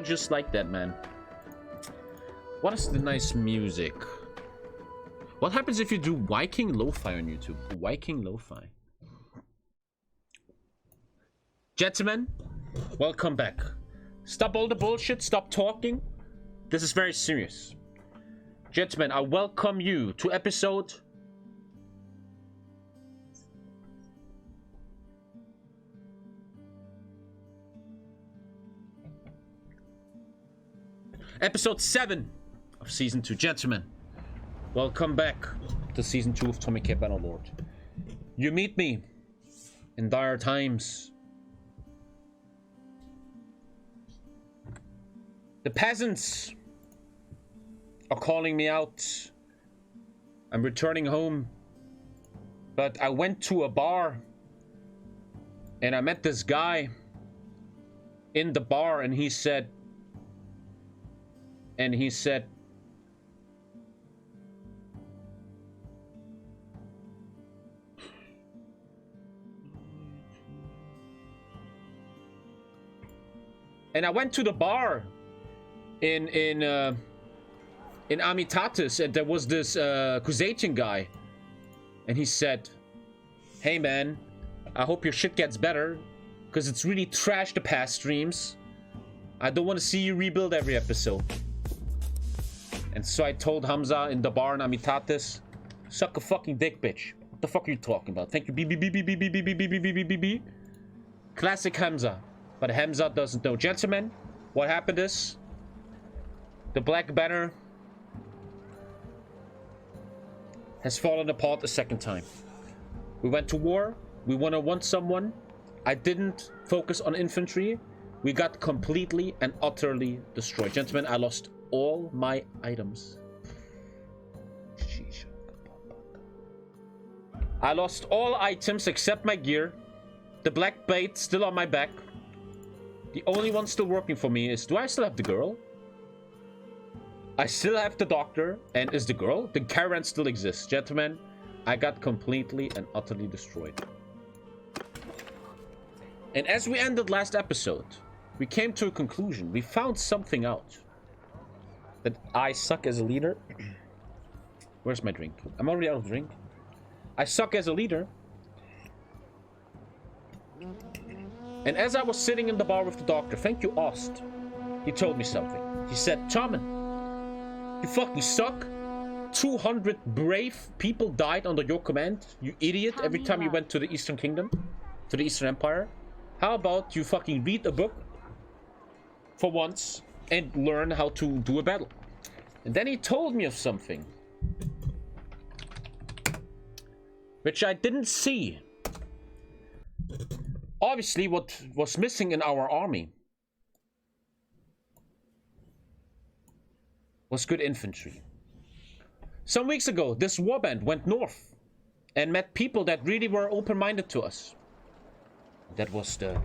Just like that, man. What is the nice music? What happens if you do Viking Lo-Fi on YouTube? Viking Lo-Fi. Gentlemen, welcome back. Stop all the bullshit. Stop talking. This is very serious. Gentlemen, I welcome you to episode... Episode 7 of Season 2. Gentlemen, welcome back to Season 2 of TommyKay Bannerlord. You meet me in dire times. The peasants are calling me out. I'm returning home. But I went to a bar and I met this guy in the bar and he said, and I went to the bar in Amitatis, and there was this Kuzatian guy, and he said, "Hey man, I hope your shit gets better, because it's really trash the past streams. I don't want to see you rebuild every episode." And so I told Hamza in the bar in Amitatis, "Suck a fucking dick, bitch. What the fuck are you talking about? Thank you, B. Classic Hamza. But Hamza doesn't know. Gentlemen, what happened is, the Black Banner has fallen apart a second time. We went to war. We want someone. I didn't focus on infantry. We got completely and utterly destroyed. Gentlemen, I lost all my items. I lost all items except my gear. The black bait still on my back. The only one still working for me is, do I still have the girl? I still have the doctor. And is the girl? The caravan still exists. Gentlemen, I got completely and utterly destroyed. And as we ended last episode, we came to a conclusion. We found something out. That I suck as a leader. Where's my drink? I'm already out of drink. I suck as a leader. And as I was sitting in the bar with the doctor, thank you, Ost, he told me something. He said, "Tommen, you fucking suck. 200 brave people died under your command, you idiot, every time you went to the Eastern Kingdom, to the Eastern Empire. How about you fucking read a book for once and learn how to do a battle?" And then he told me of something which I didn't see. Obviously, what was missing in our army was good infantry. Some weeks ago, this warband went north and met people that really were open-minded to us. That was the...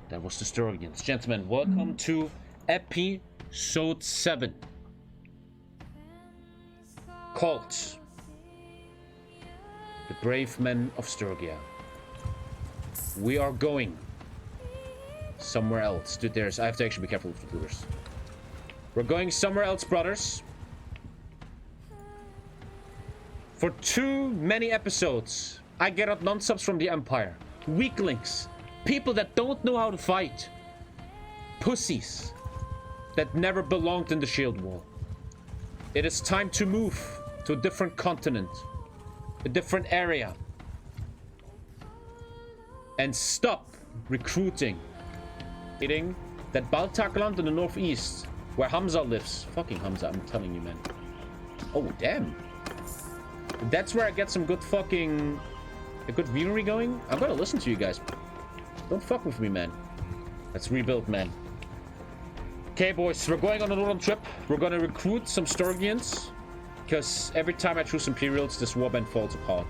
That was the Sturgians. Gentlemen, welcome to episode 7. Called The Brave Men of Sturgia. We are going somewhere else. Dude, I have to actually be careful with the computers. We're going somewhere else, brothers. For too many episodes, I get up non-subs from the Empire. Weaklings. People that don't know how to fight. Pussies. That never belonged in the shield wall. It is time to move to a different continent. A different area. And stop recruiting. That Baltakland in the northeast, where Hamza lives. Fucking Hamza, I'm telling you, man. Oh, damn. That's where I get some good fucking... a good viewery going. I'm gonna listen to you guys. Don't fuck with me, man. Let's rebuild, man. Okay, boys, we're going on a northern trip. We're gonna recruit some Sturgians. Because every time I choose Imperials, this warband falls apart.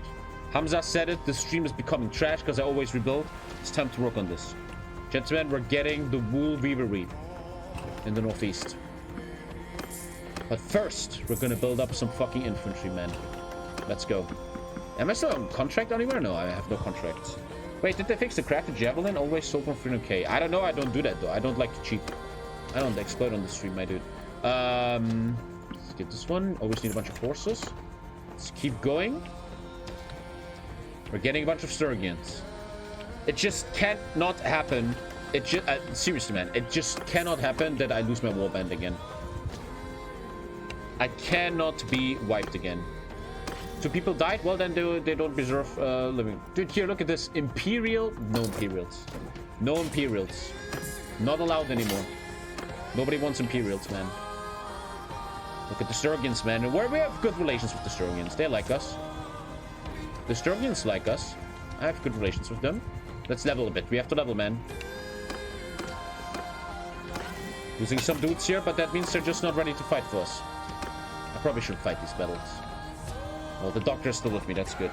Hamza said it, the stream is becoming trash because I always rebuild. It's time to work on this. Gentlemen, we're getting the wool weavery in the northeast. But first, we're gonna build up some fucking infantry, man. Let's go. Am I still on contract anywhere? No, I have no contracts. Wait, did they fix the crafted javelin? Always sold for 300k. I don't know. I don't do that though. I don't like to cheat. I don't exploit on the stream, my dude. Let's get this one. Always need a bunch of horses. Let's keep going. We're getting a bunch of Sturgians. It just can't not happen. It just seriously, man. It just cannot happen that I lose my warband again. I cannot be wiped again. Two people died? Well, then they don't deserve living. Dude, here, look at this. Imperial? No Imperials. No Imperials. Not allowed anymore. Nobody wants Imperials, man. Look at the Sturgians, man. Where we have good relations with the Sturgians. They like us. The Sturgians like us. I have good relations with them. Let's level a bit. We have to level, man. Losing some dudes here, but that means they're just not ready to fight for us. I probably should fight these battles. Well, the doctor is still with me. That's good.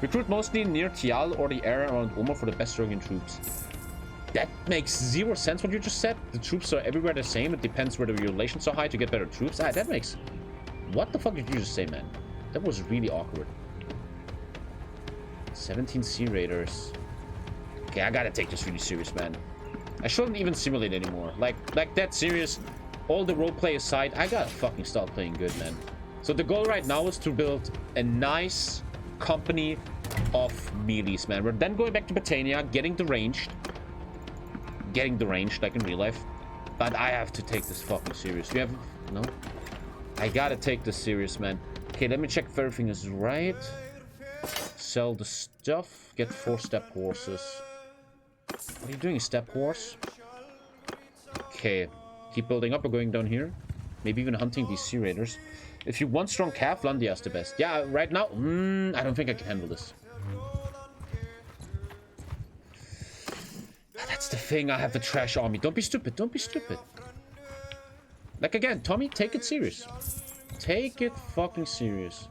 Recruit mostly near Tial or the area around Omar for the best Sturgian troops. That makes zero sense what you just said. The troops are everywhere the same. It depends whether your relations are high to get better troops. Ah, that makes... What the fuck did you just say, man? That was really awkward. 17 Sea Raiders. Okay, I gotta take this really serious, man. I shouldn't even simulate anymore. Like that serious. All the roleplay aside, I gotta fucking start playing good, man. So the goal right now is to build a nice company of melees, man. We're then going back to Britannia, getting the ranged, like in real life. But I have to take this fucking serious. We have... No? I gotta take this serious, man. Okay, let me check if everything is right. Sell the stuff. Get 4 step horses. What are you doing, step horse? Okay. Keep building up or going down here. Maybe even hunting these Sea Raiders. If you want strong calf, Landia's the best. Yeah, right now, I don't think I can handle this. That's the thing, I have the trash army. Don't be stupid, don't be stupid. Like again, Tommy, take it serious. Take it fucking serious.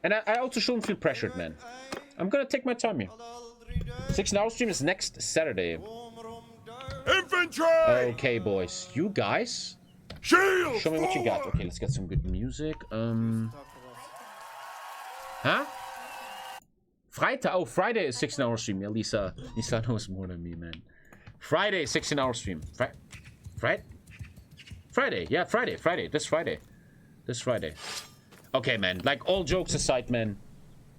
And I also shouldn't feel pressured, man. I'm gonna take my time here. 6-hour stream is next Saturday. Infantry! Okay, boys. You guys... Shield! Show me what you got. Okay, let's get some good music. Huh? Friday? Oh, Friday is 16-hour stream. Yeah, Lisa knows more than me, man. Friday, 16-hour stream. Friday. Yeah, Friday. This Friday. Okay, man. Like, all jokes aside, man.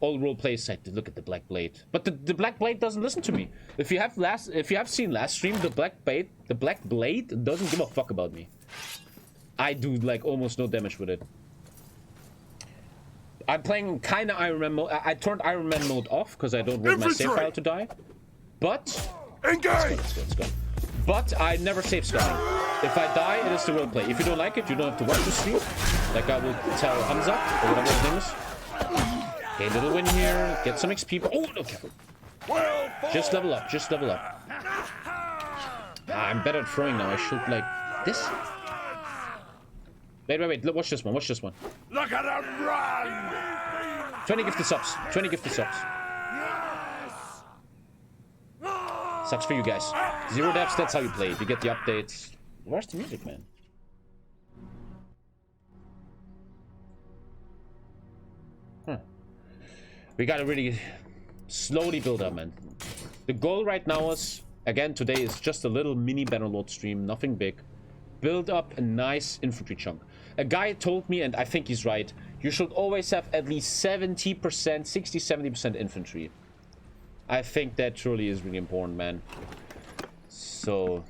All roleplay aside. Look at the Black Blade. But the Black Blade doesn't listen to me. If you have seen last stream, the Black Blade doesn't give a fuck about me. I do like almost no damage with it. I'm playing kind of Iron Man mode. I turned Iron Man mode off because I don't want my save file to die. But let's go. But I never save scumming. If I die, it is the roleplay. If you don't like it, you don't have to watch the stream. Like I will tell Hamza or whatever his name is. Okay, little win here. Get some XP. Oh, no, careful. Just level up. I'm better at throwing now. I should like this. Wait. Watch this one. Look at him run! 20 gifted subs. Sucks for you guys. 0 deaths, that's how you play it. You get the updates. Where's the music, man? We gotta really slowly build up, man. The goal right now is, again, today is just a little mini Bannerlord stream, nothing big. Build up a nice infantry chunk. A guy told me, and I think he's right, you should always have at least 70%, 60-70% infantry. I think that truly is really important, man. So,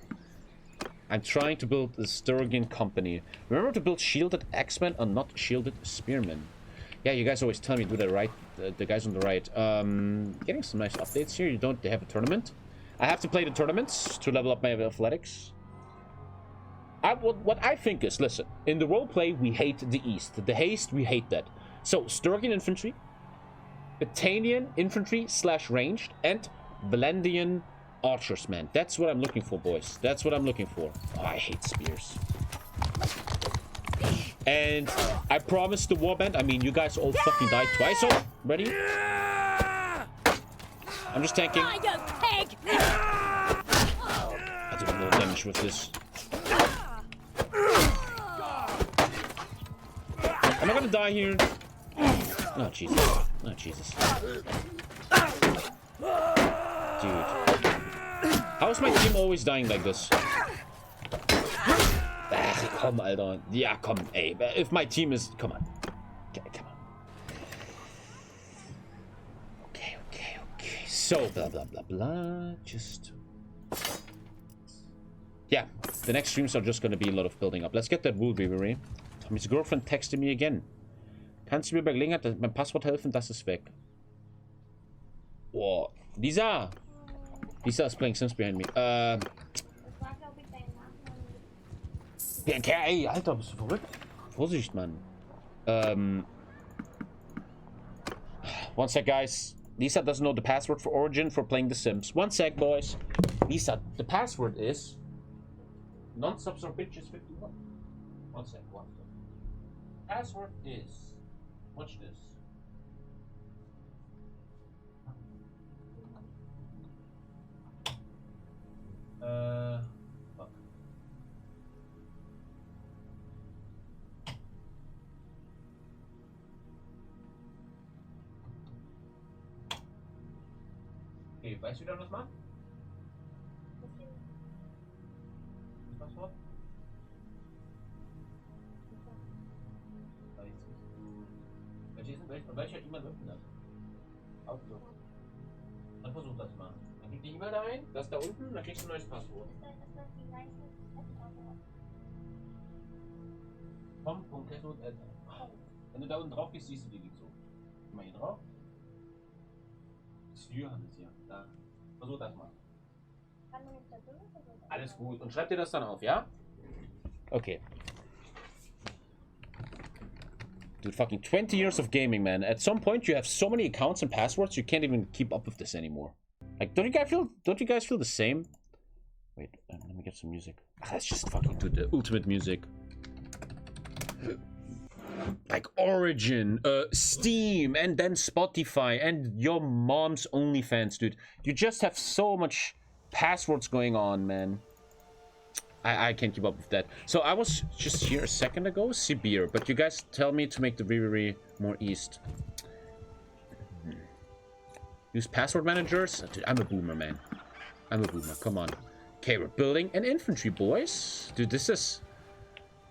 I'm trying to build a Sturgian company. Remember to build shielded axemen and not shielded spearmen. Yeah, you guys always tell me do that right. The guys on the right. Getting some nice updates here. They have a tournament. I have to play the tournaments to level up my athletics. What I think is, listen, in the roleplay, we hate the East. The haste, we hate that. So, Sturgian infantry, Battanian infantry / ranged, and Valendian archers, man. That's what I'm looking for, boys. That's what I'm looking for. Oh, I hate spears. And I promised the warband, I mean, you guys all fucking died twice. So, ready? I'm just tanking. I do more damage with this. Am I gonna die here? Oh, Jesus. Oh, Jesus. Dude. How is my team always dying like this? Ach, komm, Alter. Ja, komm, ey. If my team is... Come on. Okay, come on. Okay. So, blah, blah, blah, blah. Just... Yeah, the next streams are just gonna be a lot of building up. Let's get that wool weavery. Tommy's girlfriend texted me again. Kannst du mir bei Gelegenheit mein Passwort helfen? Das ist weg. Oh, Lisa! Lisa is playing Sims behind me. Ey, Alter, bist du verrückt? Vorsicht, Mann. One sec, guys. Lisa doesn't know the password for Origin for playing The Sims. One sec, boys. Lisa, the password is... Non-subs or bitches 51. One sec, one sec. Password is... Watch this. Fuck. Okay, weißt du da was, Mann? Das Passwort? Welcher E-Mail öffnet das? Outlook. Dann versuch das mal. Dann gib die E-Mail da ein, das da unten, dann kriegst du ein neues Passwort. Tom.KayVODs. Wenn du da unten drauf gehst, siehst du die so. Geh mal hier drauf. Das Tür hat es hier. Da. Versuch das mal. Alles gut. Und schreib dir das dann auf, ja? Okay. Dude, fucking 20 years of gaming, man. At some point, you have so many accounts and passwords, you can't even keep up with this anymore. Like, don't you guys feel the same? Wait, let me get some music. Let's just fucking do the ultimate music. Like Origin, Steam, and then Spotify, and your mom's OnlyFans, dude. You just have so much passwords going on, man. I can't keep up with that. So I was just here a second ago, Sibir, but you guys tell me to make the Riri more east. Use password managers? Dude, I'm a boomer, man. I'm a boomer, come on. Okay, we're building an infantry, boys. Dude, this is...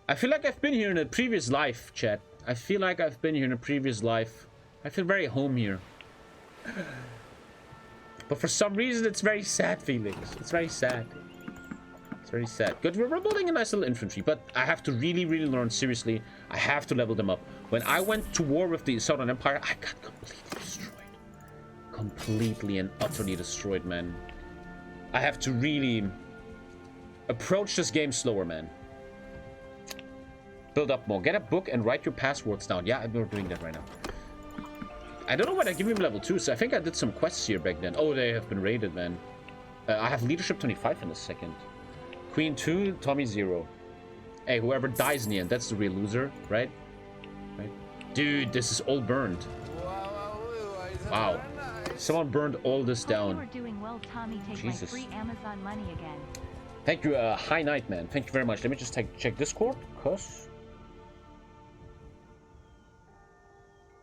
I feel like I've been here in a previous life, chat. I feel like I've been here in a previous life. I feel very home here. But for some reason, it's very sad feelings. It's very sad. It's very sad. Good, we're building a nice little infantry, but I have to really, really learn seriously. I have to level them up. When I went to war with the Southern Empire, I got completely destroyed. Completely and utterly destroyed, man. I have to really approach this game slower, man. Build up more. Get a book and write your passwords down. Yeah, we're doing that right now. I don't know why I give him level 2, so I think I did some quests here back then. Oh, they have been raided, man. I have leadership 25 in a second. Queen 2, Tommy 0. Hey, whoever dies in the end, that's the real loser, right? Right? Dude, this is all burned. Wow. Someone burned all this down. You are doing well, Tommy. Take Jesus. my free Amazon money again. Thank you, High Knight, man. Thank you very much. Let me just check Discord, because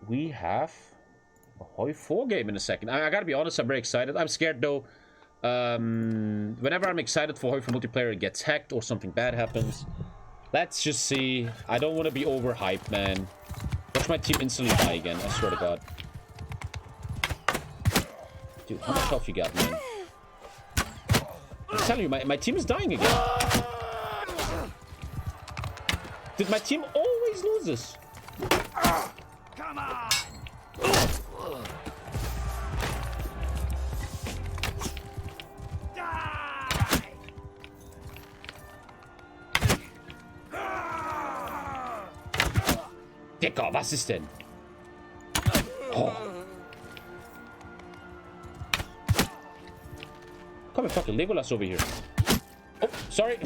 we have a Hoi 4 game in a second. I gotta be honest, I'm very excited. I'm scared, though. Whenever I'm excited for Hoi 4 multiplayer, it gets hacked or something bad happens. Let's just see. I don't want to be overhyped, man. Watch my team instantly die again, I swear to God. Dude, how much health you got, man? I'm telling you, my team is dying again. Dude, my team always loses. Come on! Dicker, was ist denn? Oh. Come and fucking Legolas over here. Oh, sorry.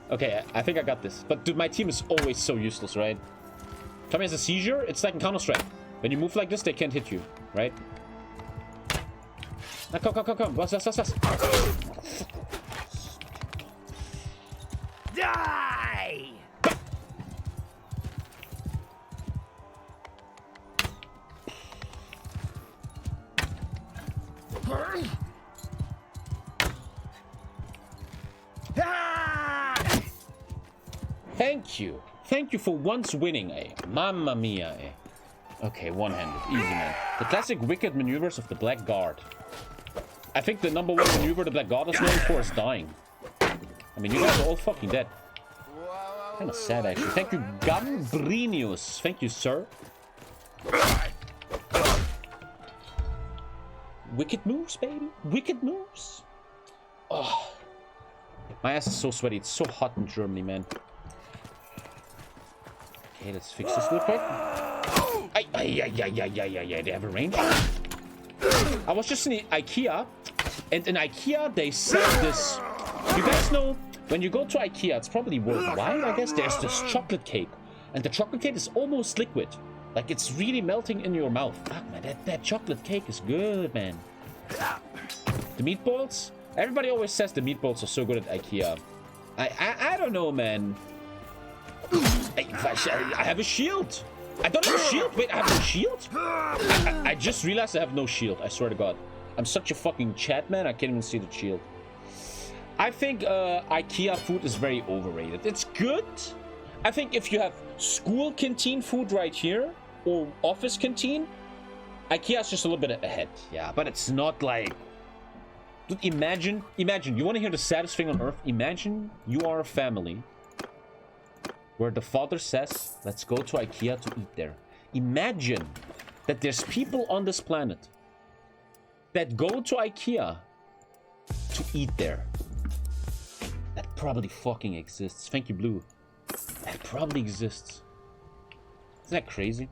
Okay, I think I got this. But dude, my team is always so useless, right? Tommy has a seizure. It's like in Counter-Strike. When you move like this, they can't hit you, right? Now, come. Was. Die! Thank you. Thank you for once winning, eh? Mamma mia, eh? Okay, one-handed. Easy, man. The classic wicked maneuvers of the Black Guard. I think the number one maneuver the Black Guard is known for is dying. I mean, you guys are all fucking dead. Kind of sad, actually. Thank you, Gambrinius. Thank you, sir. Wicked moves, baby. Wicked moves. Oh. My ass is so sweaty. It's so hot in Germany, man. Okay, let's fix this real quick. They have a range. I was just in IKEA, and in IKEA they sell this. You guys know when you go to IKEA, it's probably worldwide, I guess. There's this chocolate cake, and the chocolate cake is almost liquid, like it's really melting in your mouth. Fuck, man, that chocolate cake is good, man. The meatballs. Everybody always says the meatballs are so good at IKEA. I don't know, man. I have a shield. I don't have a shield. Wait, I have no shield? I just realized I have no shield. I swear to God. I'm such a fucking chat, man. I can't even see the shield. I think IKEA food is very overrated. It's good. I think if you have school canteen food right here or office canteen, IKEA is just a little bit ahead. Yeah, but it's not like... Dude, imagine. You want to hear the saddest thing on earth? Imagine you are a family where the father says, let's go to IKEA to eat there. Imagine that there's people on this planet that go to IKEA to eat there. That probably fucking exists. Thank you, Blue. That probably exists. Isn't that crazy?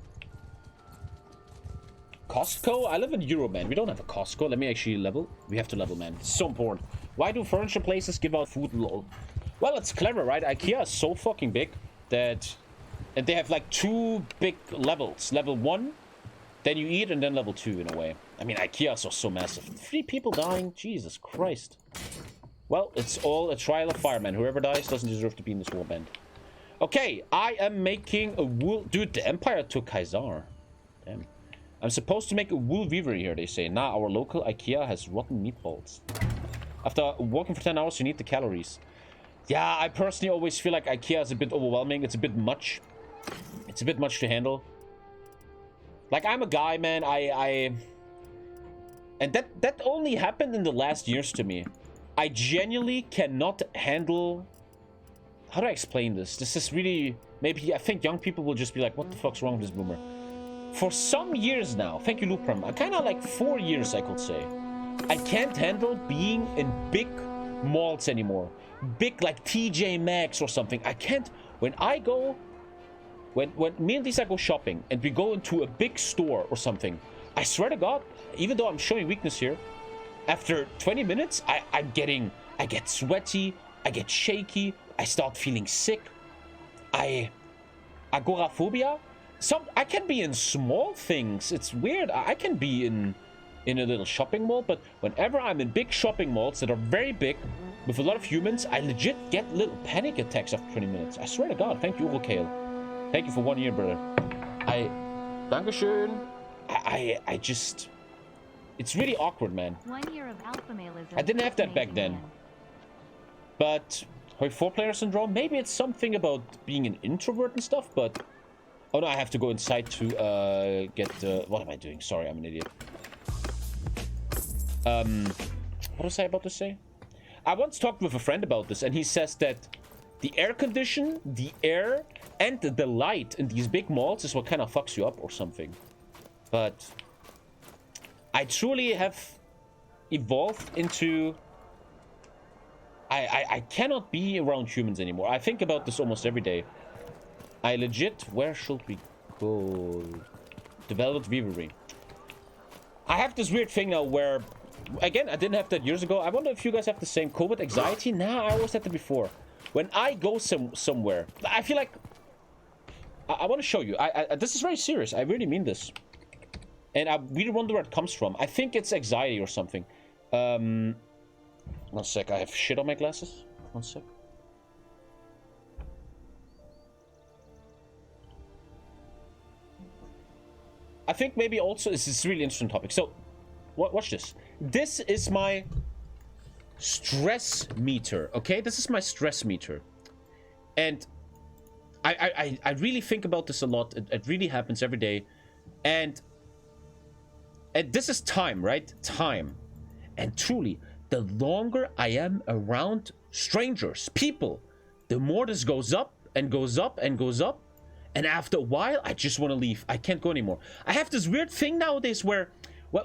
Costco? I live in Europe, man. We don't have a Costco. Let me actually level. We have to level, man. It's so important. Why do furniture places give out food? Lol. Well, it's clever, right? IKEA is so fucking big that... And they have like 2 big levels. Level 1, then you eat, and then level 2 in a way. I mean, IKEAs are so massive. 3 people dying? Jesus Christ. Well, it's all a trial of fire, man. Whoever dies doesn't deserve to be in this warband. Okay, I am making a wool... Dude, the Empire took Kaiser. Damn. I'm supposed to make a wool weavery here, they say. Nah, our local IKEA has rotten meatballs. After walking for 10 hours, you need the calories. Yeah, I personally always feel like IKEA is a bit overwhelming. It's a bit much. It's a bit much to handle. Like, I'm a guy, man. And that only happened in the last years to me. I genuinely cannot handle... How do I explain this? This is really... Maybe I think young people will just be like, what the fuck's wrong with this boomer? For some years now, thank you, Lupram. Kind of like 4 years, I could say. I can't handle being in big malls anymore. Big, like TJ Maxx or something. I can't... When I go... When me and Lisa go shopping and we go into a big store or something, I swear to God, even though I'm showing weakness here, after 20 minutes, I get sweaty, I get shaky, I start feeling sick. Agoraphobia. I can be in small things. It's weird. I can be in a little shopping mall, but whenever I'm in big shopping malls that are very big with a lot of humans, I legit get little panic attacks after 20 minutes. I swear to God. Thank you, Urokale. Thank you for 1 year, brother. Dankeschön. I just... It's really awkward, man. 1 year of alpha maleism. I didn't have that back then. Man. But... 4-player syndrome? Maybe it's something about being an introvert and stuff, but... Oh no, I have to go inside to get... what am I doing? Sorry, I'm an idiot. What was I about to say? I once talked with a friend about this, and he says that the air condition, the air, and the light in these big malls is what kind of fucks you up or something. But I truly have evolved into... I cannot be around humans anymore. I think about this almost every day. I legit... Where should we go? Developed Weavery. I have this weird thing now where... Again, I didn't have that years ago. I wonder if you guys have the same COVID anxiety. Nah, I always had that before. When I go somewhere, I feel like... I want to show you. This is very serious. I really mean this. And I really wonder where it comes from. I think it's anxiety or something. 1 sec. I have shit on my glasses. 1 sec. I think maybe also... This is a really interesting topic. So, watch this. This is my stress meter, okay? This is my stress meter. And I really think about this a lot. It really happens every day. And this is time, right? Time. And truly, the longer I am around strangers, people, the more this goes up and goes up and goes up. And after a while, I just want to leave. I can't go anymore. I have this weird thing nowadays where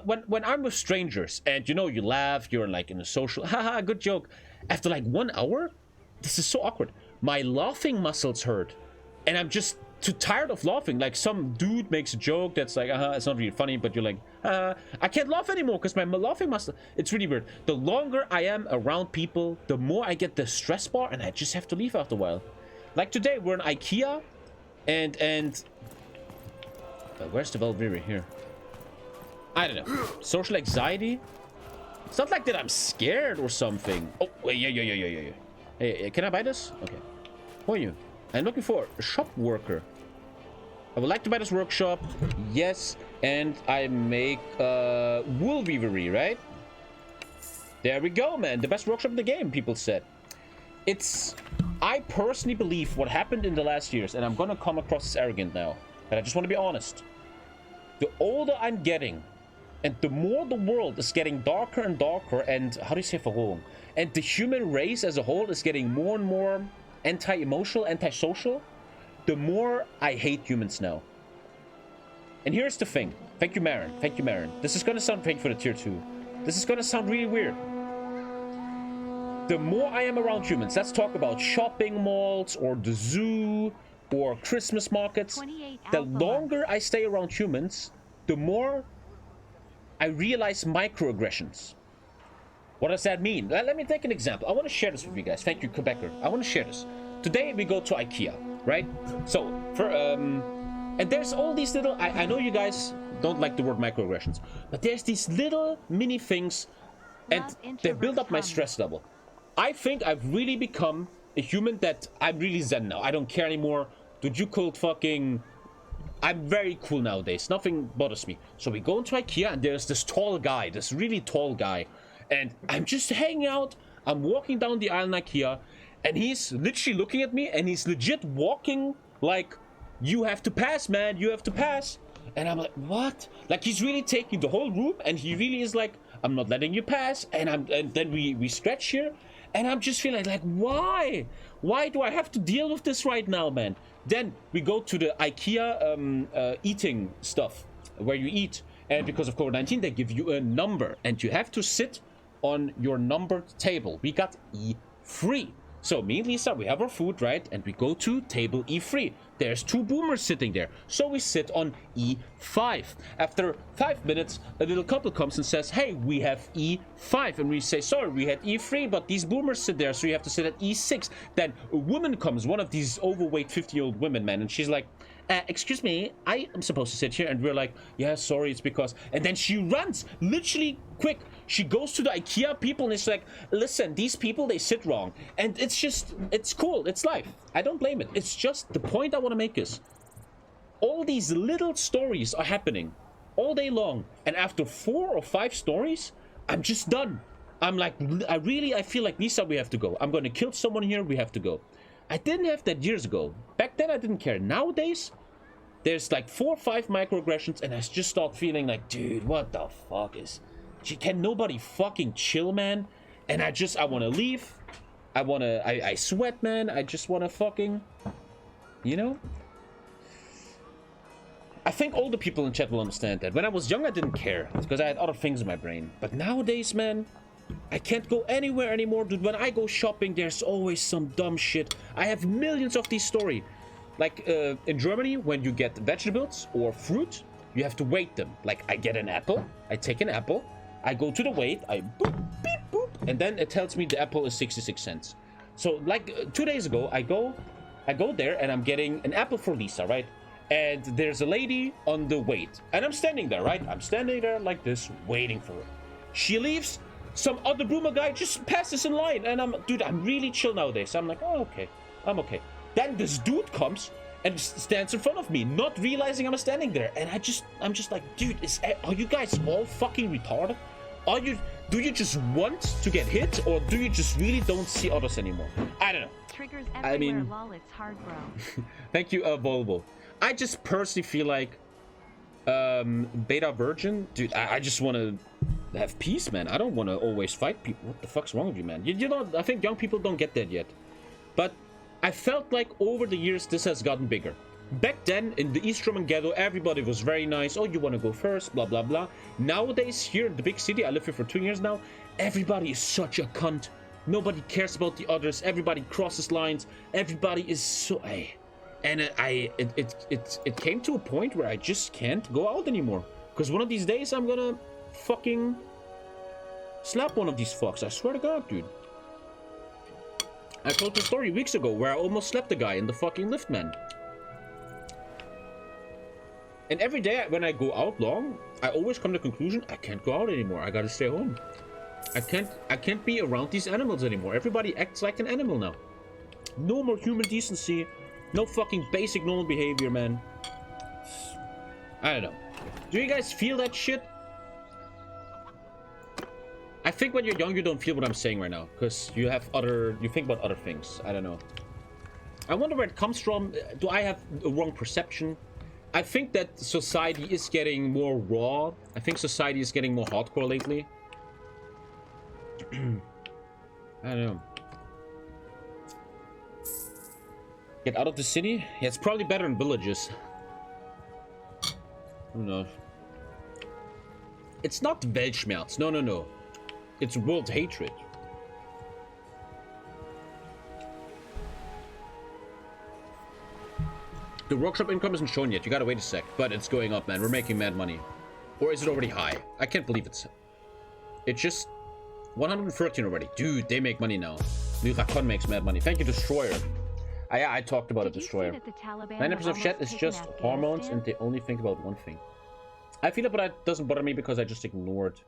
when I'm with strangers and, you know, you laugh, you're like in a social, haha, good joke. After like 1 hour, this is so awkward. My laughing muscles hurt. And I'm just too tired of laughing. Like some dude makes a joke that's like, it's not really funny, but you're like, I can't laugh anymore because my laughing muscle, it's really weird. The longer I am around people, the more I get the stress bar and I just have to leave after a while. Like today, we're in IKEA and where's the Valkyrie here? I don't know. Social anxiety? It's not like that I'm scared or something. Oh, wait, yeah. Hey, can I buy this? Okay. Who are you? I'm looking for a shop worker. I would like to buy this workshop. Yes, and I make wool weavery, right? There we go, man. The best workshop in the game, people said. I personally believe what happened in the last years, and I'm gonna come across as arrogant now, but I just want to be honest. The older I'm getting, and the more the world is getting darker and darker, and how do you say verrohung? And the human race as a whole is getting more and more anti-emotional, anti-social, the more I hate humans now. And here's the thing. Thank you, Marin. Thank you, Marin. This is gonna sound fake for the tier 2. This is gonna sound really weird. The more I am around humans, let's talk about shopping malls or the zoo or Christmas markets. The longer I stay around humans, the more I realize microaggressions. What does that mean? Let me take an example. I want to share this with you guys. Thank you, Quebecer. I want to share this. Today we go to IKEA, right? So, and there's all these little, I know you guys don't like the word microaggressions, but there's these little mini things and they build up my stress level. I think I've really become a human that I'm really zen now. I don't care anymore. Dude, you could fucking... I'm very cool nowadays. Nothing bothers me. So we go into IKEA and there's this tall guy, this really tall guy. And I'm just hanging out. I'm walking down the aisle in IKEA. And he's literally looking at me. And he's legit walking like, you have to pass, man. You have to pass. And I'm like, what? Like, he's really taking the whole room. And he really is like, I'm not letting you pass. And then we stretch here. And I'm just feeling like, why? Why do I have to deal with this right now, man? Then we go to the IKEA eating stuff where you eat. And because of COVID-19, they give you a number. And you have to sit on your numbered table. We got E3. So me and Lisa, we have our food, right? And we go to table E3. There's 2 boomers sitting there. So we sit on E5. After 5 minutes, a little couple comes and says, hey, we have E5. And we say, sorry, we had E3, but these boomers sit there, so you have to sit at E6. Then a woman comes, one of these overweight 50-year-old women, man, and she's like, excuse me, I am supposed to sit here. And we're like, yeah, sorry, it's because... And then she runs, literally quick. She goes to the IKEA people and it's like, listen, these people, they sit wrong. And it's just, it's cool. It's life. I don't blame it. It's just the point I want to make is all these little stories are happening all day long. And after 4 or 5 stories, I'm just done. I'm like, I feel like, Lisa, we have to go. I'm going to kill someone here. We have to go. I didn't have that years ago. Back then, I didn't care. Nowadays, there's like 4 or 5 microaggressions and I just start feeling like, dude, what the fuck is... Can nobody fucking chill, man? And I want to leave. I sweat, man. I just want to fucking, you know? I think older people in chat will understand that. When I was young, I didn't care because I had other things in my brain. But nowadays, man, I can't go anywhere anymore, dude. When I go shopping, there's always some dumb shit. I have millions of these stories. Like in Germany, when you get vegetables or fruit, you have to weight them. Like I get an apple, I take an apple, I go to the weight, I boop, beep, boop, and then it tells me the apple is 66 cents. So like 2 days ago, I go there and I'm getting an apple for Lisa, right? And there's a lady on the weight. And I'm standing there, right? I'm standing there like this, waiting for her. She leaves, some other boomer guy just passes in line. And I'm really chill nowadays. I'm like, oh, okay, I'm okay. Then this dude comes and stands in front of me, not realizing I'm standing there. And I'm just like, dude, are you guys all fucking retarded? Do you just want to get hit, or do you just really don't see others anymore? I don't know. Triggers everywhere, I mean, lol, it's hard, bro. thank you, Volvo. I just personally feel like, beta virgin, dude. I just want to have peace, man. I don't want to always fight people. What the fuck's wrong with you, man? You know, I think young people don't get that yet. But I felt like over the years this has gotten bigger. Back then, in the East Roman ghetto, everybody was very nice. Oh, you want to go first, blah, blah, blah. Nowadays, here in the big city, I live here for 2 years now, everybody is such a cunt. Nobody cares about the others. Everybody crosses lines. Everybody is so... And it came to a point where I just can't go out anymore. Because one of these days, I'm gonna fucking slap one of these fucks. I swear to God, dude. I told the story weeks ago where I almost slapped a guy in the fucking lift, man. And every day when I go out long, I always come to the conclusion, I can't go out anymore. I gotta stay home. I can't be around these animals anymore. Everybody acts like an animal now. No more human decency. No fucking basic normal behavior, man. I don't know. Do you guys feel that shit? I think when you're young, you don't feel what I'm saying right now. Because you think about other things. I don't know. I wonder where it comes from. Do I have a wrong perception? I think that society is getting more raw. I think society is getting more hardcore lately. I don't know. Get out of the city? Yeah, it's probably better in villages. I don't know. It's not Weltschmerz. No, no, no. It's world hatred. The workshop income isn't shown yet. You gotta wait a sec. But it's going up, man. We're making mad money. Or is it already high? I can't believe it's just 113 already. Dude, they make money now. Lurakon makes mad money. Thank you, Destroyer. I talked about a Destroyer. 90% of chat is just hormones and they only think about one thing. I feel it, but it doesn't bother me because I just ignored.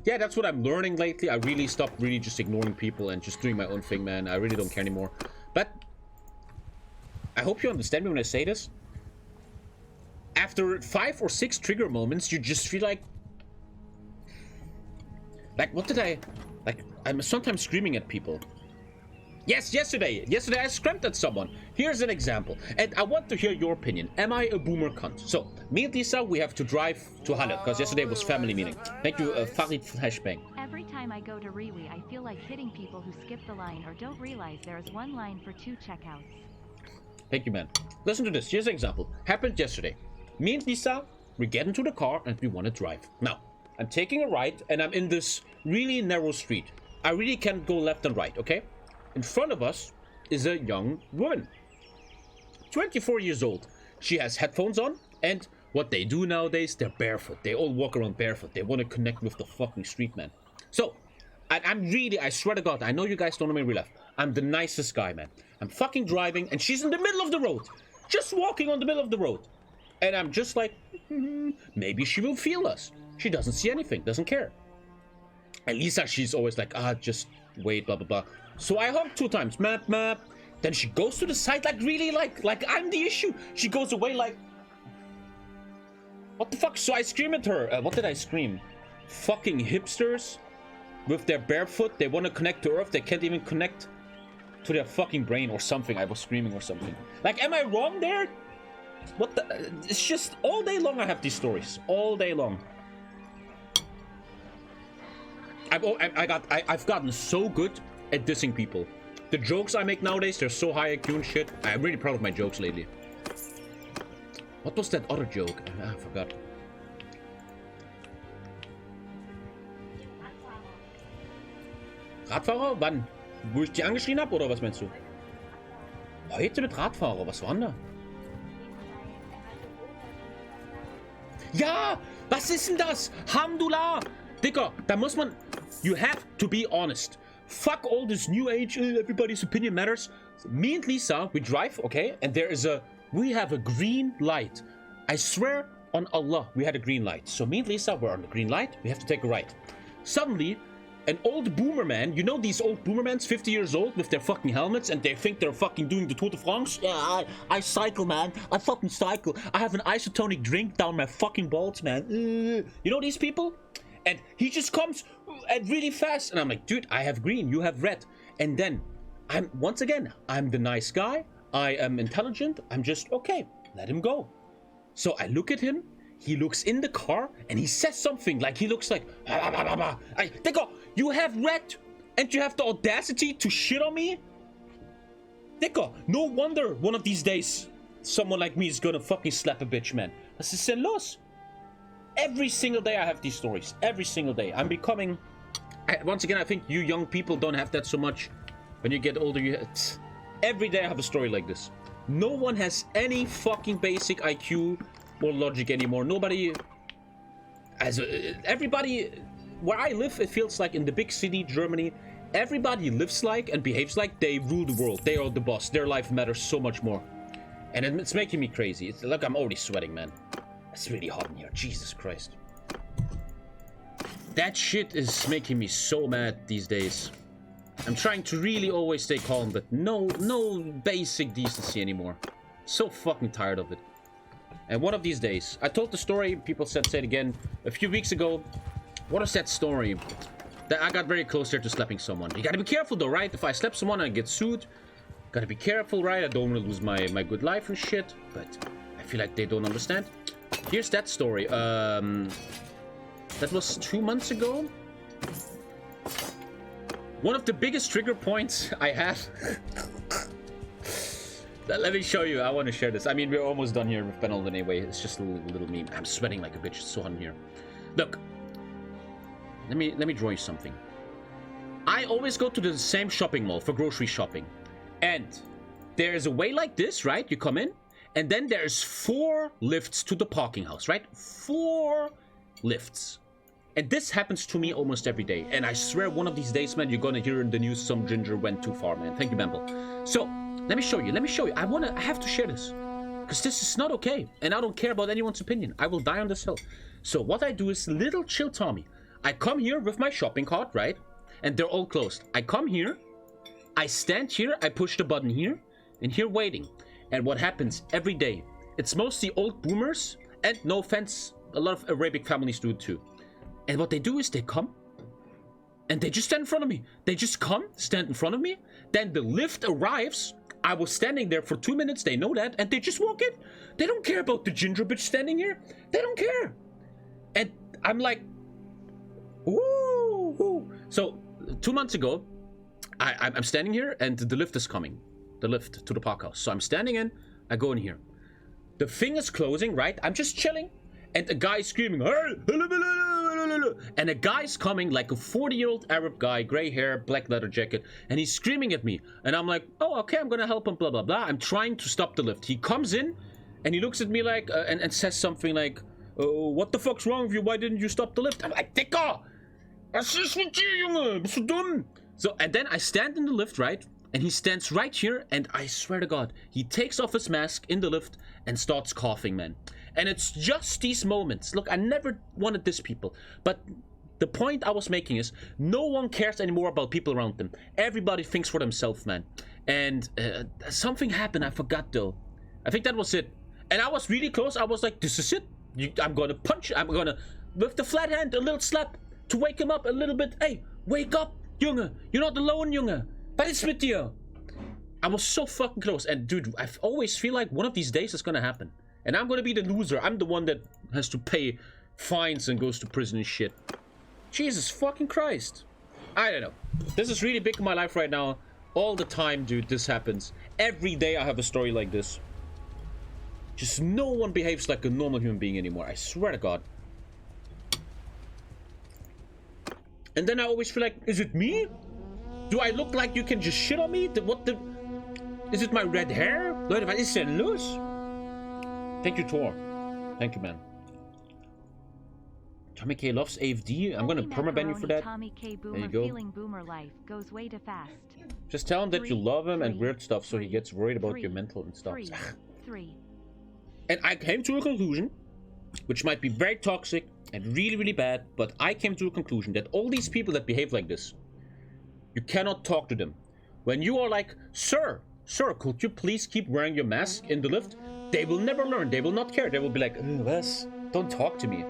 Yeah, that's what I'm learning lately. I really stopped just ignoring people and just doing my own thing, man. I really don't care anymore. But I hope you understand me when I say this. After 5 or 6 trigger moments, you just feel like what did I... Like, I'm sometimes screaming at people. Yes, yesterday I screamed at someone. Here's an example. And I want to hear your opinion. Am I a boomer cunt? So, me and Lisa, we have to drive to Halle, because yesterday was family meeting. Thank you, Farid Flashbang. Every time I go to Riwi, I feel like hitting people who skip the line or don't realize there is one line for 2 checkouts. Thank you, man. Listen to this. Here's an example. Happened yesterday. Me and Lisa, we get into the car and we want to drive. Now, I'm taking a right and I'm in this really narrow street. I really can't go left and right, okay? In front of us is a young woman. 24 years old. She has headphones on, and what they do nowadays, they're barefoot. They all walk around barefoot. They want to connect with the fucking street, man. So, I swear to God, I know you guys don't know me in real life. I'm the nicest guy, man. I'm fucking driving, and she's in the middle of the road. Just walking on the middle of the road. And I'm just like, maybe she will feel us. She doesn't see anything, doesn't care. And Lisa, she's always like, just wait, blah, blah, blah. So I honk 2 times, map, map. Then she goes to the side like really like I'm the issue. She goes away like, what the fuck? So I scream at her. What did I scream? Fucking hipsters with their barefoot. They want to connect to Earth. They can't even connect to their fucking brain or something. I was screaming or something. Like, am I wrong there? What the? It's just all day long I have these stories. All day long. I've gotten so good at dissing people. The jokes I make nowadays, they're so high IQ and shit. I'm really proud of my jokes lately. What was that other joke? I forgot. Radfahrer? Wann? Wo ich die angeschrien habe, oder was meinst du? Heute mit Radfahrer, was war denn da? Ja! Was ist denn das? Hamdullah! Dicker, da muss man... You have to be honest. Fuck all this new age, everybody's opinion matters. Me and Lisa, we drive, okay? And we have a green light. I swear on Allah, we had a green light. So me and Lisa were on the green light. We have to take a right. Suddenly, an old boomer man, you know these old boomer mans, 50 years old, with their fucking helmets, and they think they're fucking doing the Tour de France? Yeah, I cycle, man. I fucking cycle. I have an isotonic drink down my fucking balls, man. You know these people? And he just comes and really fast. And I'm like, dude, I have green, you have red. And then I'm the nice guy. I am intelligent. I'm just, okay, let him go. So I look at him. He looks in the car and he says something like, he looks like, they go, you have red and you have the audacity to shit on me? Dicker, no wonder one of these days someone like me is gonna fucking slap a bitch, man. Das ist sinnlos. Every single day I have these stories. Every single day. I'm becoming... Once again, I think you young people don't have that so much. When you get older, every day I have a story like this. No one has any fucking basic IQ or logic anymore. Nobody... Everybody... Where I live, it feels like in the big city, Germany, everybody lives like and behaves like they rule the world. They are the boss. Their life matters so much more. And it's making me crazy. Look, I'm already sweating, man. It's really hot in here. Jesus Christ. That shit is making me so mad these days. I'm trying to really always stay calm, but no basic decency anymore. So fucking tired of it. And one of these days, I told the story, people said say it again, a few weeks ago. What is that story? That I got very close there to slapping someone. You gotta be careful though, right? If I slap someone and I get sued, gotta be careful, right? I don't want to lose my good life and shit, but I feel like they don't understand. Here's that story. That was 2 months ago. One of the biggest trigger points I had. Let me show you. I want to share this. I mean, we're almost done here with Bannerlord anyway. It's just a little meme. I'm sweating like a bitch. It's so hot in here. Look. Let me draw you something. I always go to the same shopping mall for grocery shopping. And there's a way like this, right? You come in. And then there's 4 lifts to the parking house, right? 4 lifts. And this happens to me almost every day. And I swear one of these days, man, you're gonna hear in the news some ginger went too far, man. Thank you, Bamble. So, let me show you. I have to share this. Because this is not okay. And I don't care about anyone's opinion. I will die on this hill. So what I do is little chill Tommy. I come here with my shopping cart, right? And they're all closed. I come here. I stand here. I push the button here. And here waiting. And what happens every day? It's mostly old boomers. And no offense, a lot of Arabic families do it too. And what they do is they come. And they just stand in front of me. They just come, stand in front of me. Then the lift arrives. I was standing there for 2 minutes. They know that. And they just walk in. They don't care about the ginger bitch standing here. They don't care. And I'm like... Ooh. So 2 months ago, I'm standing here and the lift is coming. The lift to the park house. So I'm standing in, I go in here. The thing is closing, right? I'm just chilling. And a guy screaming, and a guy's coming like a 40-year-old Arab guy, gray hair, black leather jacket, and he's screaming at me. And I'm like, oh, okay, I'm gonna help him, blah, blah, blah. I'm trying to stop the lift. He comes in and he looks at me like, and says something like, oh, what the fuck's wrong with you? Why didn't you stop the lift? I'm like, Dicker! Was ist mit dir, Junge? Bist du dumm? So, and then I stand in the lift, right? And he stands right here, and I swear to God, he takes off his mask in the lift and starts coughing, man. And it's just these moments. Look, I never wanted this, people. But the point I was making is, no one cares anymore about people around them. Everybody thinks for themselves, man. And something happened, I forgot, though. I think that was it. And I was really close. I was like, this is it. I'm gonna punch. I'm gonna, with the flat hand, a little slap. To wake him up a little bit. Hey, wake up, Junge. You're not alone, Junge. Was ist mit dir? I was so fucking close. And dude, I always feel like one of these days is gonna happen. And I'm gonna be the loser. I'm the one that has to pay fines and goes to prison and shit. Jesus fucking Christ. I don't know. This is really big in my life right now. All the time, dude, this happens. Every day I have a story like this. Just no one behaves like a normal human being anymore. I swear to God. And then I always feel like, is it me? Do I look like you can just shit on me? Is it my red hair? Leute, was ist denn los? Thank you, Tor. Thank you, man. TommyKay loves AFD. I'm gonna permaban you for that. TommyKay There you go. Feeling boomer life goes way too fast. Just tell him that you love him and weird stuff so he gets worried about your mental and stuff. And I came to a conclusion, which might be very toxic and really, really bad, but I came to a conclusion that all these people that behave like this, you cannot talk to them. When you are like, sir, could you please keep wearing your mask in the lift? They will never learn. They will not care. They will be like, was? Don't talk to me.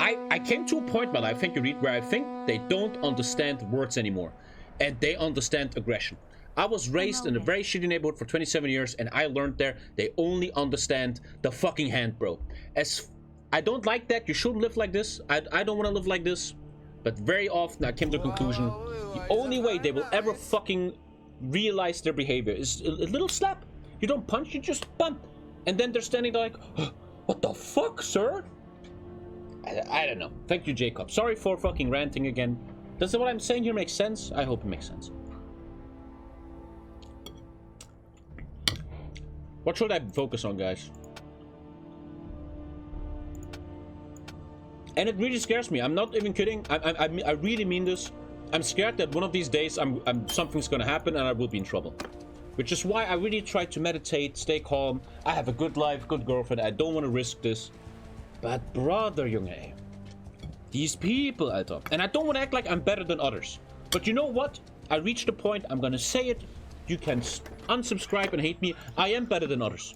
I came to a point in my life, thank you, Reed, where I think they don't understand words anymore. And they understand aggression. I was raised in a very shitty neighborhood for 27 years, and I learned there they only understand the fucking hand, bro. I don't like that. You shouldn't live like this. I don't want to live like this. But very often I came to the conclusion, the only way they will ever fucking realize their behavior is a little slap. You don't punch, you just bump. And then they're standing there like, what the fuck, sir? I don't know. Thank you, Jacob. Sorry for fucking ranting again. Does what I'm saying here make sense? I hope it makes sense. What should I focus on, guys? And it really scares me. I'm not even kidding. I really mean this. I'm scared that one of these days something's gonna happen and I will be in trouble. Which is why I really try to meditate, stay calm. I have a good life, good girlfriend. I don't want to risk this. But brother, Junge, these people, Alter. And I don't want to act like I'm better than others. But you know what? I reached a point. I'm gonna say it. You can unsubscribe and hate me. I am better than others.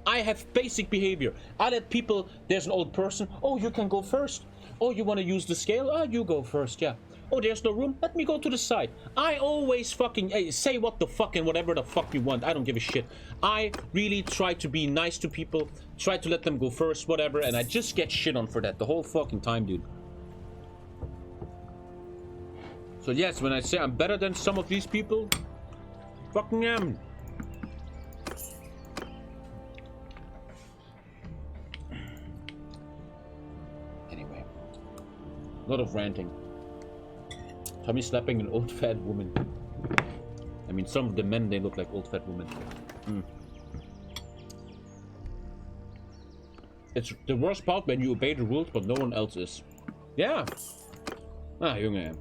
I have basic behavior. I let people, there's an old person. Oh, you can go first. Oh, you want to use the scale? Oh, you go first, yeah. Oh, there's no room? Let me go to the side. I always fucking say what the fuck and whatever the fuck you want. I don't give a shit. I really try to be nice to people. Try to let them go first, whatever. And I just get shit on for that the whole fucking time, dude. So yes, when I say I'm better than some of these people, fucking am. Anyway, a lot of ranting. Tommy slapping an old fat woman. I mean, some of the men, they look like old fat women. It's the worst part when you obey the rules, but no one else is. Yeah. Ah, Junge.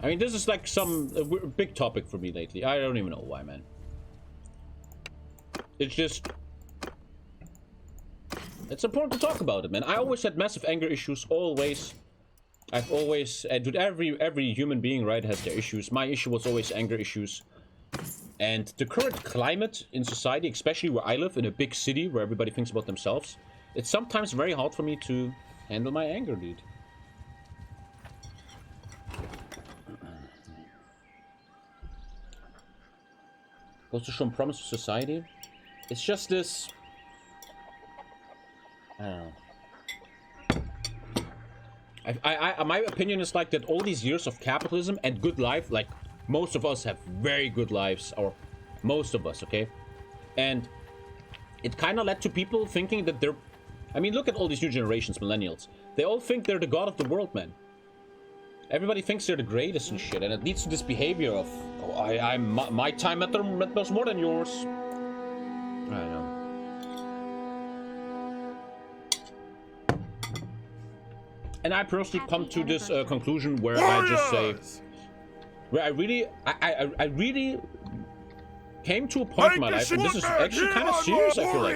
I mean, this is like a big topic for me lately. I don't even know why, man. It's just... it's important to talk about it, man. I always had massive anger issues, always. I've always... dude, every human being, right, has their issues. My issue was always anger issues. And the current climate in society, especially where I live, in a big city where everybody thinks about themselves, it's sometimes very hard for me to handle my anger, dude. Goes to show promise to society. It's just this... I don't know. My opinion is like that all these years of capitalism and good life, like most of us have very good lives, or most of us, okay? And it kind of led to people thinking that they're... I mean, look at all these new generations, millennials. They all think they're the god of the world, man. Everybody thinks they're the greatest and shit, and it leads to this behavior of, oh, my time matters more than yours. I don't know. And I personally come to this conclusion where I just say, where I really came to a point in my life, and this is actually kind of serious, I feel like,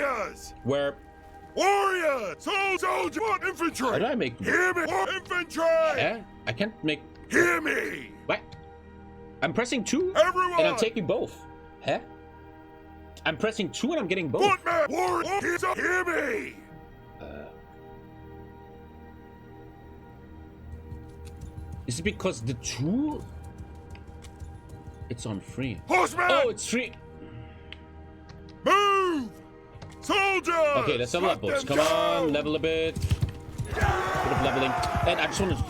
where... Warriors! Soldier! Infantry! How do I make... Hear me! Infantry! Yeah? I can't make... Hear me! What? I'm pressing 2, Everyone! and I'm taking both. Huh? I'm pressing 2 and I'm getting both. Footman! Warriors! Hear me! Is it because the 2... It's on free. Horseman! Oh, it's free. Move! Soldiers! Okay, let's level up, boys. Come on, level a bit. Bit of leveling. And I just want to,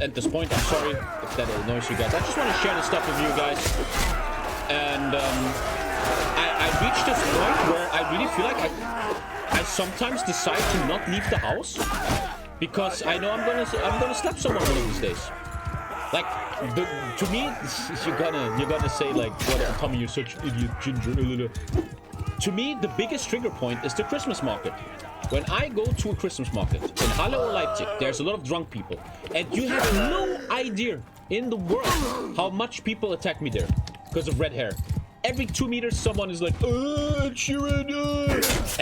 at this point, I'm sorry if that annoys you guys. I just want to share this stuff with you guys. And I reached this point where I really feel like I sometimes decide to not leave the house because I know I'm gonna slap someone one of these days. Like, to me, you're gonna say like, "What, Tommy? You're such an idiot, ginger." To me, the biggest trigger point is the Christmas market. When I go to a Christmas market in Halle or Leipzig, there's a lot of drunk people, and you have no idea in the world how much people attack me there because of red hair. Every 2 meters, someone is like, and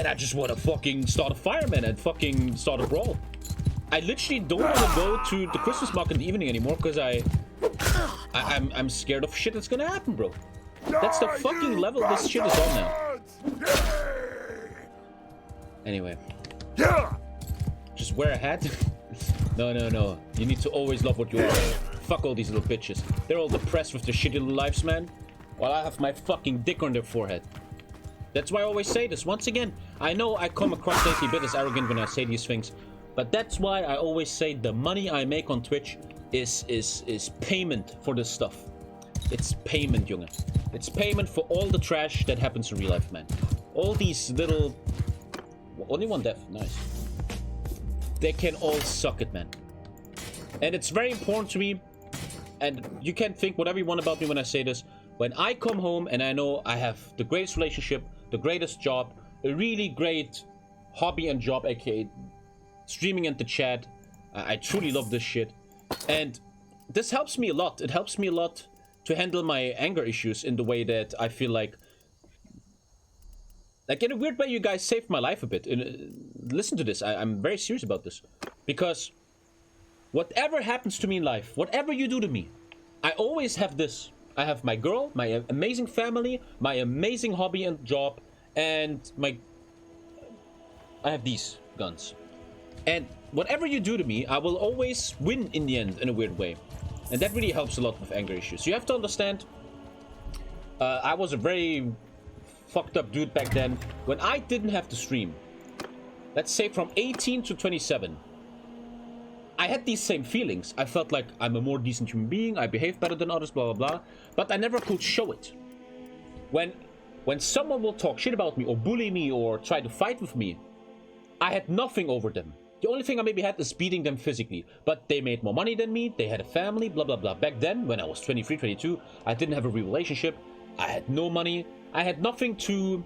I just want to fucking start a fire, man, and fucking start a brawl. I literally don't want to go to the Christmas market in the evening anymore because I'm scared of shit that's gonna happen, bro. That's the fucking level this shit is on now. Anyway. Yeah. Just wear a hat? No. You need to always love what you are. Fuck all these little bitches. They're all depressed with their shitty little lives, man. While I have my fucking dick on their forehead. That's why I always say this. Once again, I know I come across lately a bit as arrogant when I say these things. But that's why I always say the money I make on Twitch is payment for this stuff. It's payment, Junge. It's payment for all the trash that happens in real life, man. All these little... Only one death. Nice. They can all suck it, man. And it's very important to me. And you can think whatever you want about me when I say this. When I come home and I know I have the greatest relationship, the greatest job, a really great hobby and job, aka streaming and the chat. I truly love this shit. And this helps me a lot. It helps me a lot to handle my anger issues in the way that I feel like in a weird way, you guys saved my life a bit. Listen to this. I'm very serious about this. Because whatever happens to me in life, whatever you do to me, I always have this. I have my girl, my amazing family, my amazing hobby and job, and I have these guns. And whatever you do to me, I will always win in the end in a weird way. And that really helps a lot with anger issues. You have to understand, I was a very fucked up dude back then. When I didn't have to stream, let's say from 18 to 27, I had these same feelings. I felt like I'm a more decent human being, I behave better than others, blah, blah, blah. But I never could show it. When someone will talk shit about me or bully me or try to fight with me, I had nothing over them. The only thing I maybe had is beating them physically. But they made more money than me, they had a family, blah, blah, blah. Back then, when I was 23, 22, I didn't have a real relationship. I had no money. I had nothing to...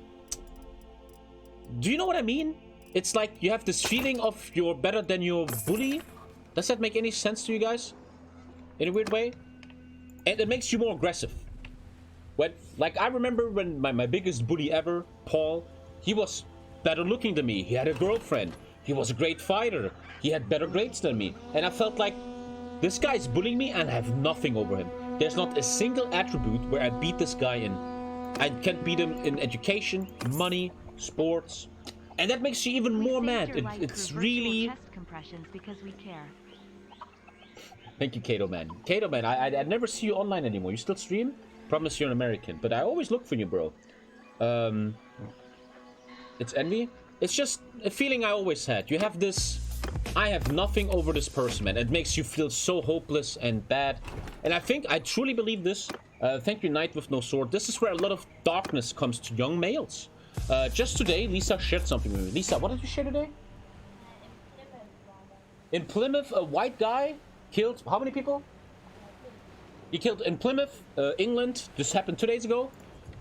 Do you know what I mean? It's like you have this feeling of you're better than your bully. Does that make any sense to you guys? In a weird way? And it makes you more aggressive. Like, I remember when my biggest bully ever, Paul, he was better looking than me. He had a girlfriend. He was a great fighter. He had better grades than me. And I felt like, this guy's bullying me and I have nothing over him. There's not a single attribute where I beat this guy in. I can't beat him in education, money, sports. And that makes you even more mad. It's really... Chest compressions because we care. Thank you, Kato man. Kato man, I never see you online anymore. You still stream? Promise you're an American. But I always look for you, bro. It's envy? It's just a feeling I always had. You have this... I have nothing over this person, man. It makes you feel so hopeless and bad. And I truly believe this. Thank you, Knight with No Sword. This is where a lot of darkness comes to young males. Just today, Lisa shared something with me. Lisa, what did you share today? In Plymouth, a white guy killed how many people? He killed in Plymouth, England. This happened 2 days ago.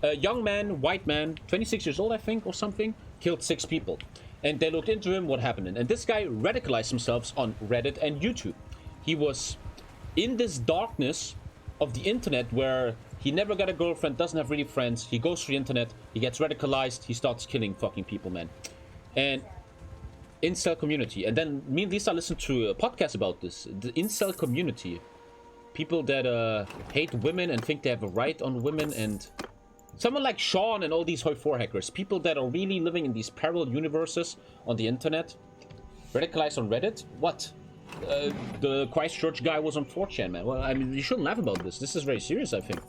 A young man, white man, 26 years old, I think, or something, killed 6 people. And they looked into him, what happened. And this guy radicalized himself on Reddit and YouTube. He was in this darkness of the internet where he never got a girlfriend, doesn't have really friends. He goes through the internet, he gets radicalized, he starts killing fucking people, man. And incel community. And then me and Lisa listened to a podcast about this. The incel community. People that hate women and think they have a right on women, and someone like Sean and all these Hoi 4 hackers. People that are really living in these parallel universes on the internet. Radicalized on Reddit? What? The Christchurch guy was on 4chan, man. Well, I mean, you shouldn't laugh about this. This is very serious, I think.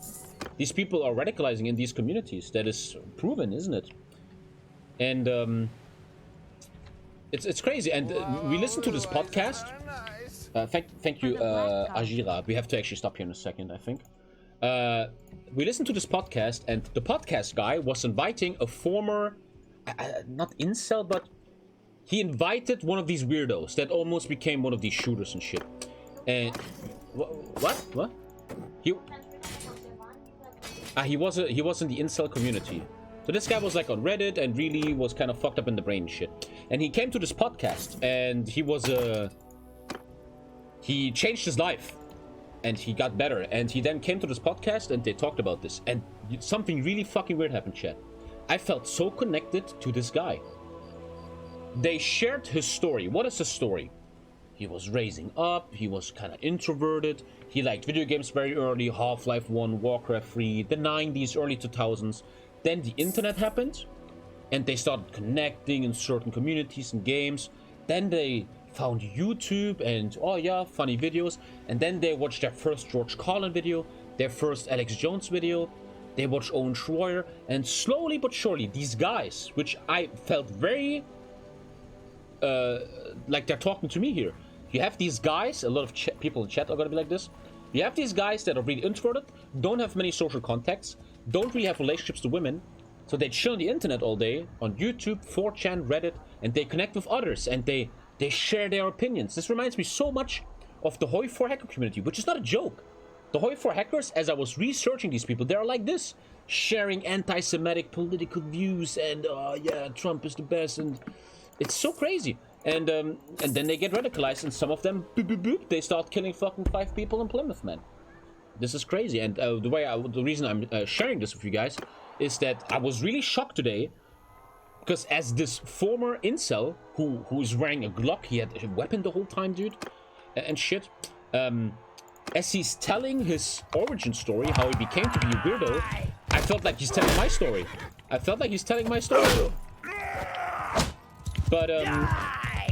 These people are radicalizing in these communities. That is proven, isn't it? And it's crazy. And we listened to this podcast. Thank you, Ajira. We have to actually stop here in a second, I think. We listened to this podcast, and the podcast guy was inviting a former, not incel, but he invited one of these weirdos that almost became one of these shooters and shit. And what? He was in the incel community. So this guy was like on Reddit and really was kind of fucked up in the brain and shit. And he came to this podcast, and he changed his life. And he got better. And he then came to this podcast and they talked about this. And something really fucking weird happened, chat. I felt so connected to this guy. They shared his story. What is his story? He was raising up. He was kind of introverted. He liked video games very early. Half-Life 1, Warcraft 3, the 90s, early 2000s. Then the internet happened. and they started connecting in certain communities and games. Then they found YouTube and, oh yeah, funny videos. And then they watched their first George Carlin video, their first Alex Jones video. They watched Owen Schroyer, and slowly but surely, these guys, which I felt very, like they're talking to me here. You have these guys, a lot of people in chat are gonna be like this. You have these guys that are really introverted, don't have many social contacts, don't really have relationships to women, so they chill on the internet all day, on YouTube, 4chan, Reddit, and they connect with others, and they share their opinions. This reminds me so much of the Hoi4 hacker community, which is not a joke. The Hoi4 hackers, as I was researching these people, they're like this, sharing anti-Semitic political views, and yeah, Trump is the best, and it's so crazy. And then they get radicalized, and some of them, boop, boop, boop, they start killing fucking 5 people in Plymouth, man. This is crazy. And the reason I'm sharing this with you guys is that I was really shocked today, because as this former incel who is wearing a Glock, he had a weapon the whole time, dude, and shit. As he's telling his origin story, how he became to be a weirdo, I felt like he's telling my story. But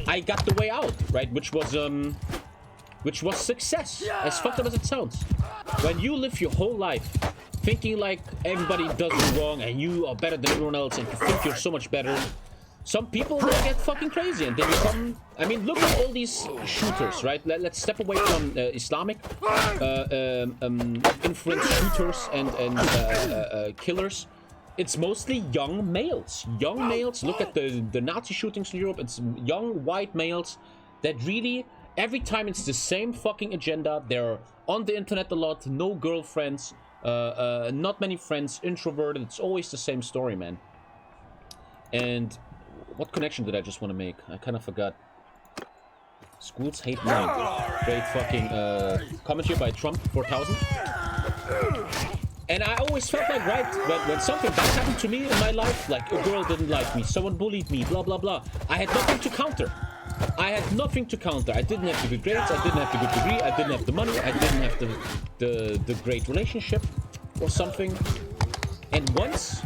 I got the way out, right? Which was success. As fucked up as it sounds. When you live your whole life thinking like everybody does you wrong and you are better than everyone else and you think you're so much better, some people will get fucking crazy and they become... I mean, look at all these shooters, right? Let's step away from Islamic influence shooters and killers. It's mostly young males. Young males. Look at the Nazi shootings in Europe. It's young white males that really, every time it's the same fucking agenda. They're on the internet a lot. No girlfriends. Not many friends. Introverted. It's always the same story, man. And what connection did I just want to make? I kind of forgot. Schools hate men. Great fucking comment here by Trump 4000. And I always felt like, right, when something bad happened to me in my life, like a girl didn't like me, someone bullied me, blah, blah, blah, I had nothing to counter. I didn't have the good grades, I didn't have the good degree, I didn't have the money, I didn't have the great relationship or something. And once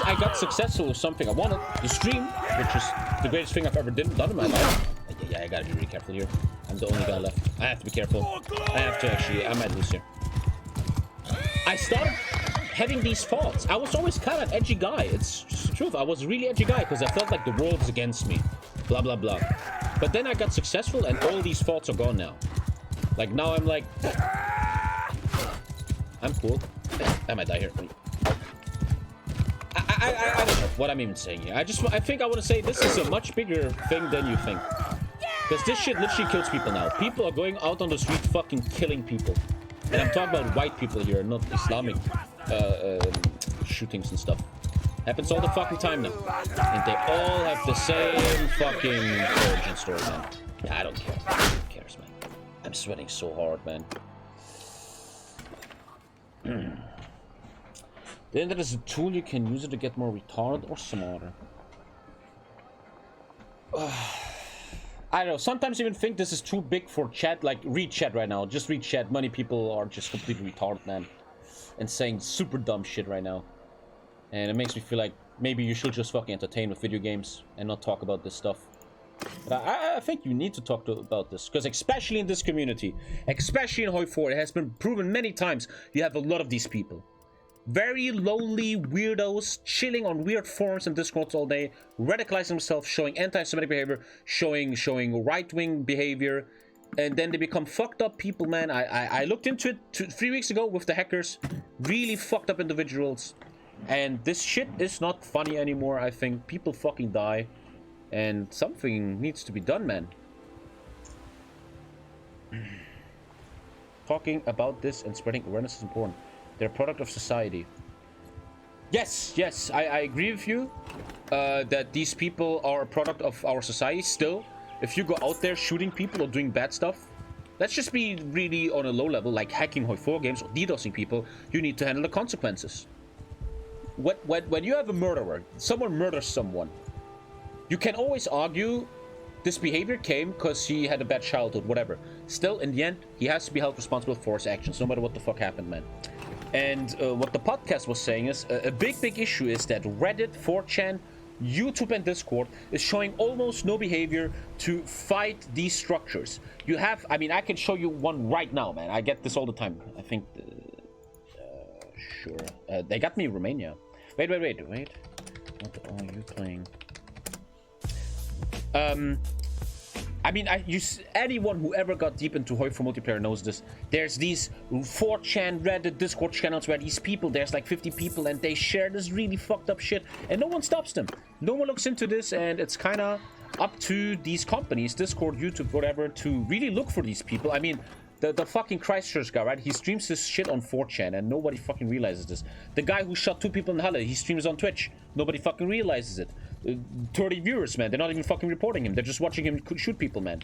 I got successful with something I wanted, the stream, which is the greatest thing I've ever done in my life. Yeah, I gotta be really careful here. I'm the only guy left. I have to be careful. I have to actually, I might lose here. I started having these thoughts. I was always kind of an edgy guy. It's just the truth. I was a really edgy guy because I felt like the world's against me. Blah, blah, blah. But then I got successful and all these thoughts are gone now. Like now I'm like... I'm cool. I might die here. I don't know what I'm even saying here. I think I want to say this is a much bigger thing than you think. Because this shit literally kills people now. People are going out on the street fucking killing people. And I'm talking about white people here, not Islamic shootings and stuff. Happens all the fucking time now. And they all have the same fucking origin story, man. Yeah, I don't care. Who cares, man? I'm sweating so hard, man. The internet is a tool, you can use it to get more retarded or smarter. I don't know, sometimes I even think this is too big for chat, like read chat right now, just read chat. Many people are just completely retarded, man, and saying super dumb shit right now. And it makes me feel like maybe you should just fucking entertain with video games and not talk about this stuff. But I think you need to talk about this, because especially in this community, especially in Hoi4, it has been proven many times, you have a lot of these people. Very lonely weirdos chilling on weird forums and discords all day, radicalizing themselves, showing anti-Semitic behavior, showing right-wing behavior, and then they become fucked up people, man. I looked into it 3 weeks ago with the hackers. Really fucked up individuals. And this shit is not funny anymore. I think people fucking die. And something needs to be done, man. Talking about this and spreading awareness is important. They're a product of society. Yes, I agree with you that these people are a product of our society. Still, if you go out there shooting people or doing bad stuff, let's just be really on a low level, like hacking Hoi4 games or DDoSing people, you need to handle the consequences. When you have a murderer, someone murders someone, you can always argue this behavior came because he had a bad childhood, whatever. Still, in the end, he has to be held responsible for his actions, no matter what the fuck happened, man. And what the podcast was saying is a big issue is that Reddit, 4chan, YouTube and Discord is showing almost no behavior to fight these structures. You have, I mean, I can show you one right now, man. I get this all the time. I think, sure. They got me in Romania. Wait. What are you playing? I mean, anyone who ever got deep into Hoi for multiplayer knows this. There's these 4chan, Reddit, Discord channels where these people, there's like 50 people, and they share this really fucked up shit, and no one stops them. No one looks into this, and it's kind of up to these companies, Discord, YouTube, whatever, to really look for these people. I mean, the fucking Christchurch guy, right? He streams his shit on 4chan, and nobody fucking realizes this. The guy who shot 2 people in Halle, he streams on Twitch. Nobody fucking realizes it. 30 viewers, man. They're not even fucking reporting him. They're just watching him shoot people, man.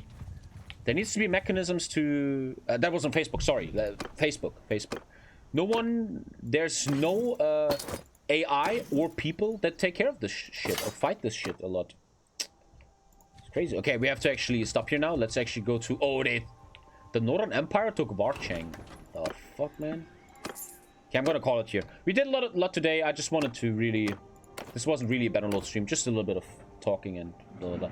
There needs to be mechanisms to... that was on Facebook, sorry. Facebook. No one... There's no AI or people that take care of this shit or fight this shit a lot. It's crazy. Okay, we have to actually stop here now. Let's actually go to... Oh, the Northern Empire took Warchang. The fuck, man? Okay, I'm gonna call it here. We did a lot today. I just wanted to really... This wasn't really a Bannerlord stream, just a little bit of talking and blah, blah, blah.